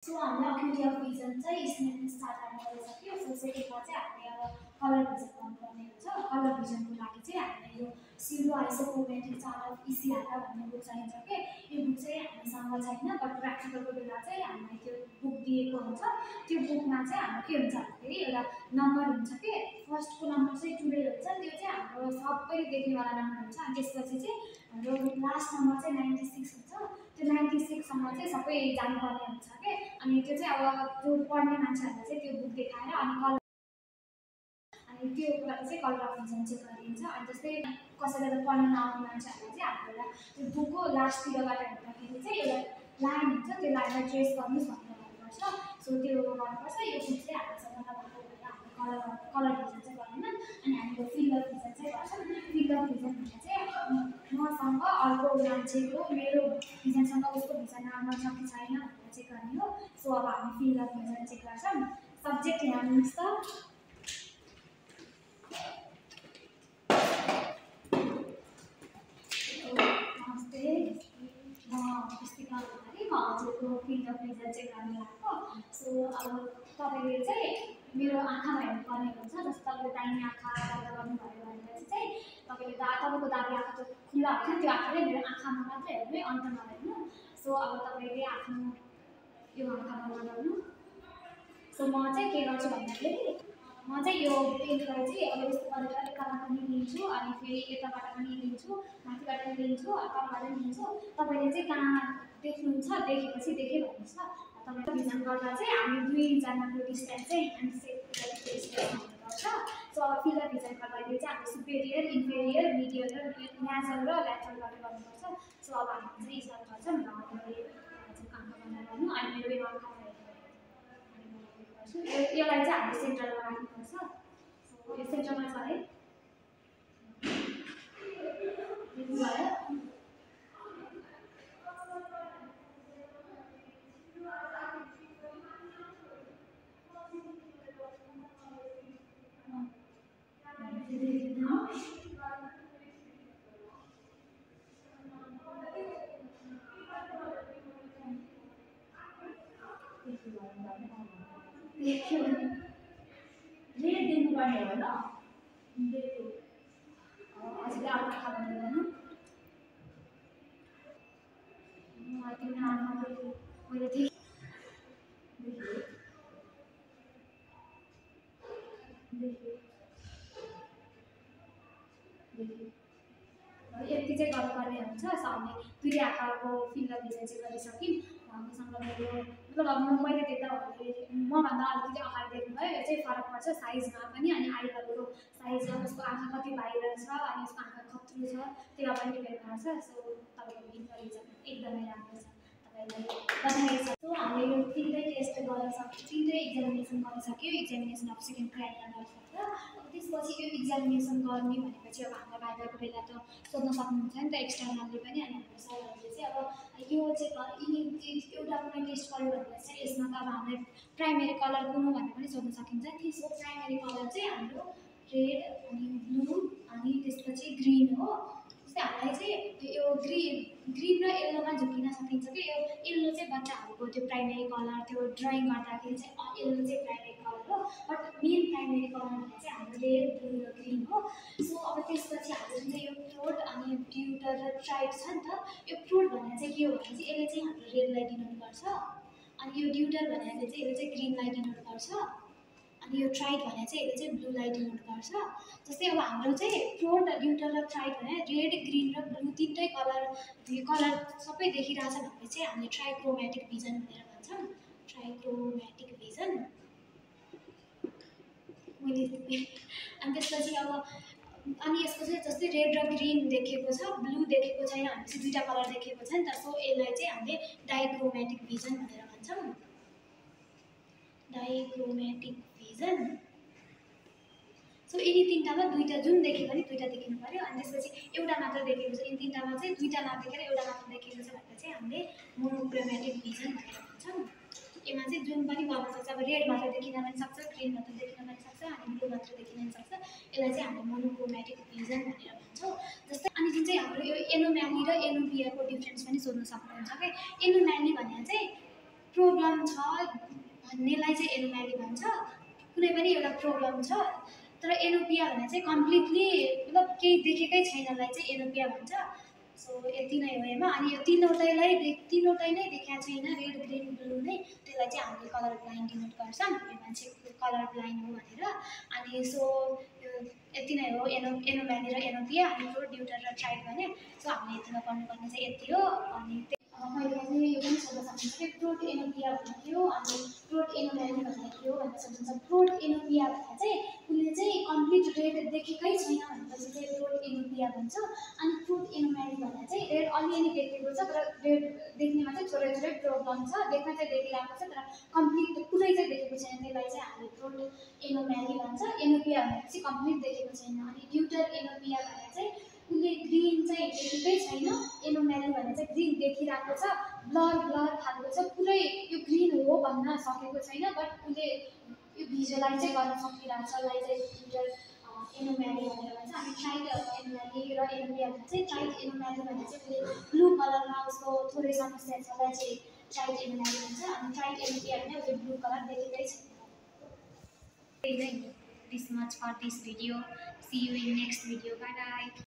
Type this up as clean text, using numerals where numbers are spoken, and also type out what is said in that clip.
So हामीले acuity of vision चाहिँ statement start गर्न गरिसक्यो। सो सेकेन्डमा चाहिँ हामीले अब कलर भिजन गर्नुपर्ने हुन्छ। कलर भिजनको लागि चाहिँ हामीले यो सिरो आइसोक्रोमेटिक चार्ट अफ इसिआर भन्ने बुक चाहिन्छ कि यो बुक चाहिँ हामीसँग छैन, बट प्र्याक्टिकलको बेला चाहिँ हामीलाई त्यो बुक दिएको हुन्छ। त्यो बुकमा चाहिँ हाम्रो के हुन्छ भन्दाखेरि एउटा नम्बर हुन्छ कि फर्स्टको नम्बर चाहिँ 12 हुन्छ, त्यो चाहिँ हाम्रो सबैले देख्नेवाला नम्बर हुन्छ। अनि त्यसपछि चाहिँ हाम्रो लास्ट नम्बर चाहिँ 96 हुन्छ। त्यो 96 सम्म चाहिँ सबै जानुपर्ने हुन्छ कि अनि त्यो चाहिँ अब जो पढ्ने मान्छेहरूलाई चाहिँ त्यो बुक देखाएर अनि त्यो कुरा चाहिँ कलर अफ भिजन चेक गरिन्छ। अनि जस्तै कसैलाई त पढ्न नआउने मान्छेहरूलाई चाहिँ हाम्रो त्यो बुकको लास्टतिरबाट हेर्दाखेरि चाहिँ एउटा लाइन हुन्छ, त्यो लाइनलाई ट्रेस गर्नुहोस् भनेर भन्नुपर्छ। सो त्यो गर्नुपर्छ। यो बुक चाहिँ हामीसँग नभएको भएर हामीले कलर भिजन चाहिँ गर्दैन। अनि हामीले फिल्ड अफ भिजन चाहिँ गर्छौँ। फिल्ड अफ भिजन भन्दा चाहिँ मसँग अर्को मान्छेको मेरो भिजनसँग उसको भिजन राम्रो छ कि छैन भनेर चेक गर्ने हो। सो अब हामी फिल्ड अफ भिजन चेक गर्छौँ। सब्जेक्ट यहाँ मिक्स त हजुरको फिल्ड अफ भिजन चेक गर्न लागेको। सो अब तपाईँले चाहिँ मेरो आँखामा हेर्नुपर्ने हुन्छ। जस्तो तपाईँले दाहिने आँखा बन्द गर्नुभयो भनेपछि चाहिँ तपाईँले तपाईँको दाहिने आँखा त खुल्ला हुन्छ, त्यो आँखाले मेरो आँखामा मात्रै हेर्नु है, अन्तमा हेर्नु। सो अब तपाईँले आफ्नो यो आँखा बन्द गर्नु। सो म चाहिँ के गर्छु भन्दाखेरि म चाहिँ यो पेजबाट चाहिँ अब यस्तो गरेर यताबाट पनि लिन्छु, अनि फेरि यताबाट पनि लिन्छु, माथिबाट पनि लिन्छु, तलबाट पनि लिन्छु। तपाईँले चाहिँ कहाँ देख्नुहुन्छ, देखेपछि देखेँ भन्नुहोस् ल। तपाईँको भिजन गर्दा चाहिँ हामी दुईजनाको डिस्टेन्स चाहिँ गर्छ। सो अब फिल्ड अफ भिजन गर्दाखेरि चाहिँ हामीले सुपेरियर, इन्फेरियर, मिडियल र न्याजल र ल्याटरल गरेर गर्नुपर्छ। सो अब हामी चाहिँ स्टार्ट गर्छौँ। आँखा बन्द गर्नु, अनि मेरो यो आँखा यसलाई चाहिँ हामीले सेन्टरमा राख्नुपर्छ। सो यो सेन्टरमा छ है, रेड दिनुपर्ने हो ल। हजुरले आफ्नो आँखा बन्द गर्नु। मैले यति चाहिँ गर्नुपर्ने हुन्छ। सो हामीले दुई आँखाको फिल्ड अफ भिजन चाहिँ गरिसक्यौँ। हामीसँग मेरो मतलब अब मैले देख्दाखेरि मभन्दा अलिकति अगाडि देख्नुभयो, यो चाहिँ फरक पर्छ साइजमा पनि, अनि आइबलको साइजमा उसको आँखा कति बाहिर छ अनि उसको आँखा कत्रो छ त्यसमा पनि डिपेन्ड गर्छ। सो तपाईँको भिजन एकदमै राम्रो छ, तपाईँलाई बधाई छ। सो हामीले यो तिनटै टेस्ट गरिसक्यो, तिनटै एक्जामिनेसन गरिसक्यो। एक्जामिनेसन अफ सेकेन्ड क्राइटेरिया गरिसक्छ। त्यसपछि यो एक्जामिनेसन गर्ने भनेपछि अब हामीलाई बाहिरको बेला त सोध्न सक्नुहुन्छ नि त एक्सटर्नलले पनि। अनि हाम्रो सरहरूले चाहिँ अब यो चाहिँ एउटा कुनै टेस्ट गर्यो भने चाहिँ यसमा त अब हामीले प्राइमेरी कलर कुन हो भनेर पनि सोध्न सकिन्छ। त्यसको प्राइमेरी कलर चाहिँ हाम्रो रेड, अनि ब्लू, अनि त्यसपछि ग्रिन हो। जस्तै हामीलाई चाहिँ यो ग्रिन र येल्लोमा झुकिन सकिन्छ कि यो येल्लो चाहिँ बच्चाहरूको त्यो प्राइमेरी कलर, त्यो ड्रइङ गर्दाखेरि चाहिँ येल्लो चाहिँ प्राइमेरी कलर हो, बट मेन प्राइमेरी कलर भने चाहिँ हाम्रो रेड, ब्लू र ग्रिन हो। सो अब त्यसपछि हाम्रो जुन चाहिँ यो फ्लोट अनि ट्युटर र ट्राइब छ नि त, यो फ्लोट भनेर चाहिँ के हो भने चाहिँ यसले चाहिँ हाम्रो रेडलाई डिनोट गर्छ, अनि यो ट्युटर भनेर चाहिँ यसले चाहिँ ग्रिनलाई डिनोट गर्छ, अनि यो ट्राइब भने चाहिँ यसले चाहिँ ब्लूलाई डिनोट गर्छ। जस्तै अब हाम्रो चाहिँ फ्लोट, ट्युटर र ट्राइब भने रेड, ग्रिन र ब्लू तिनटै कलर सबै देखिरहेछ भने चाहिँ हामीले ट्राइक्रोमेटिक भिजन भनेर भन्छौँ। Trichromatic vision. अनि त्यसपछि अब अनि यसको चाहिँ जस्तै रेड र ग्रिन देखेको छ, ब्लू देखेको छैन भनेपछि दुईवटा कलर देखेको छ नि त। सो यसलाई चाहिँ हामीले डाइक्रोमेटिक भिजन भनेर भन्छौँ। डाइक्रोमेटिक भिजन। सो यिनी तिनवटामा दुईवटा जुन देख्यो भने दुईवटा देखिनु पऱ्यो। अनि त्यसपछि एउटा मात्र देखेको छ, यिनी तिनवटामा चाहिँ दुईवटा नदेखेर एउटा मात्र देखेको छ भनेर चाहिँ हामीले मोनोक्रोमेटिक भिजन भनेर भन्छौँ। यसमा चाहिँ जुन पनि गर्न सक्छ, अब रेड मात्र देखिन पनि सक्छ, ग्रिन मात्र देखिन पनि सक्छ, अनि ब्लू मात्र देखिन पनि सक्छ। यसलाई चाहिँ हामीले मोनोक्रोमेटिक भिजन भनेर भन्छौँ। जस्तै अनि जुन चाहिँ हाम्रो यो एनोम्याली र एनोमियाको डिफ्रेन्स पनि सोध्न सक्नुहुन्छ कि एनोम्याली भनेर चाहिँ प्रब्लम छ भन्नेलाई चाहिँ एनोमेली भन्छ, कुनै पनि एउटा प्रब्लम छ तर एनोपिया भने चाहिँ कम्प्लिटली मतलब केही देखेकै छैनलाई चाहिँ एनोपिया भन्छ। सो यति नै हो यसमा। अनि यो तिनवटै नै देखाएको छैन, रेड ग्रिन ब्लू नै, त्यसलाई चाहिँ हामीले कलर ब्लाइन्ड डिनोट गर्छौँ, यो मान्छे कलर ब्लाइन्ड हो भनेर। अनि सो यो यति नै हो एनोमेली र एनोपिया। अनि फ्रुट ड्युटर र ट्राइड भने सो हामीले यतिमा पढ्नुपर्ने चाहिँ यति हो। अनि मैले चाहिँ यो पनि सोध्न सक्नुहुन्छ कि फ्रुट एनोपिया भन्ने के हो अनि फ्रुट एनोमेली भन्ने के हो भनेर सोध्नुहुन्छ। फ्रुट एनोपिया भन्दा चाहिँ उसले चाहिँ कम्प्लिट रेड देखेकै छैन भनेपछि चाहिँ फ्रुट एनोपिया भन्छ। अनि फ्रुट एनोमेली भन्दा चाहिँ रेड अलिअलि देखेको छ तर रेड देख्नेमा चाहिँ थोरै थोरै प्रब्लम छ, देख्न चाहिँ देखिरहेको छ तर कम्प्लिट पुरै चाहिँ देखेको छैन, त्यसलाई चाहिँ हामीले फ्रुट एनोमेली भन्छ। एनोपिया भनेपछि कम्प्लिट देखेको छैन। अनि ड्युटर एनोपिया भने चाहिँ उसले ग्रिन चाहिँ देखेकै छैन, एनोमेली भने चाहिँ ग्रिन देखिरहेको छ, ब्लर खालको छ, पुरै यो ग्रिन हो भन्न सकेको छैन बट उसले यो भिजुअलाइज चाहिँ गर्न सकिरहेको छ, यसलाई चाहिँ ड्युटर एनोमेली भनेर भन्छ। अनि ट्राइड एनोमेली र एनोपिया भने चाहिँ ट्राइड एनोमेली भने चाहिँ उसले ब्लू कलरमा उसको थोरै समस्या छ, यसलाई चाहिँ ट्राइड एनोमेली भन्छ। अनि ट्राइड एनोपिया भने उसले ब्लू कलर देखेकै छैन। This much for this video. See you in next video. Bye bye.